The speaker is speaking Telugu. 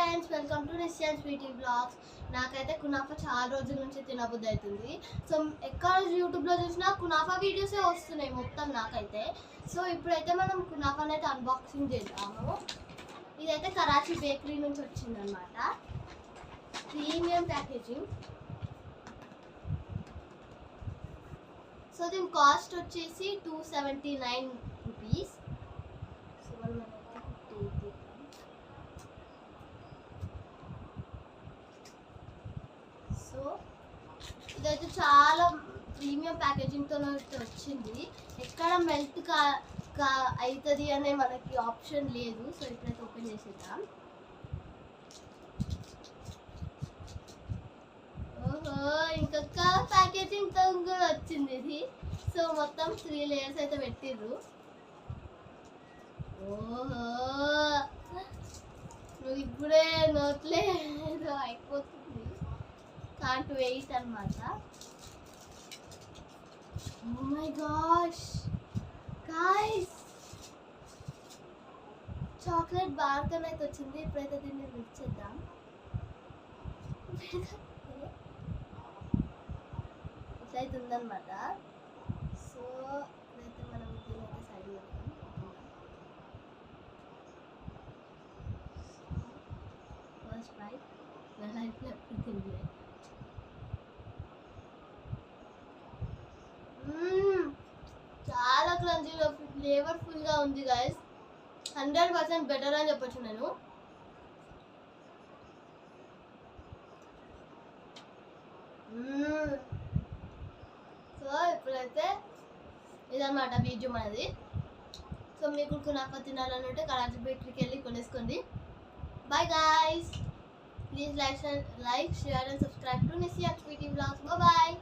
Friends, welcome to Nishchayan sweety blogs. నాకైతే కునాఫా చాలా రోజుల నుంచి తినబుద్ధి అవుతుంది. సో ఎక్కడ యూట్యూబ్లో చూసినా కునాఫా వీడియోసే వస్తున్నాయి మొత్తం నాకైతే. సో ఇప్పుడైతే మనం కునాఫాని అయితే అన్బాక్సింగ్ చేద్దాము. ఇదైతే కరాచీ బేకరీ నుంచి వచ్చిందనమాట. Premium packaging. సో దీని కాస్ట్ వచ్చేసి 279 రూపీస్. సో మనం సో ఇదైతే చాలా ప్రీమియం ప్యాకేజింగ్తో వచ్చింది. ఎక్కడ మెల్ట్ అవుతుంది అనే మనకి ఆప్షన్ లేదు. సో ఇప్పుడైతే ఓపెన్ చేసేద్దాం. ఓహో, ఇంకొక ప్యాకేజింగ్తో కూడా వచ్చింది ఇది. సో మొత్తం 3 లేయర్స్ అయితే పెట్టిర్రు. ఓహో, నువ్వు ఇప్పుడే నోట్లే ఏదో అయిపోతుంది. కాంట్ వెయిట్ అనమాట. Oh my gosh guys, chocolate బార్తో అయితే వచ్చింది. ఇప్పుడైతే దీన్ని విడిచేద్దాం. ఇట్లయితే ఉందన్నమాట. సో ఇదైతే మనం దీనైతే సైడ్ చేద్దాం. ఫస్ట్ బైట్ నా లైఫ్లో ఎప్పుడు తినలేదు. చాలా క్రంచీగా ఫ్లేవర్ఫుల్గా ఉంది గైస్. 100% బెటర్ అని చెప్పొచ్చు నేను. సో ఇప్పుడైతే ఇదన్నమాట వీడియో మనది. సో మీకు కునాఫా తినాలని ఉంటే కరాచీ బేకరీకి వెళ్ళి కొనేసుకోండి. Bye guys, please like, share and subscribe to Nishchayan sweety blogs. Bye.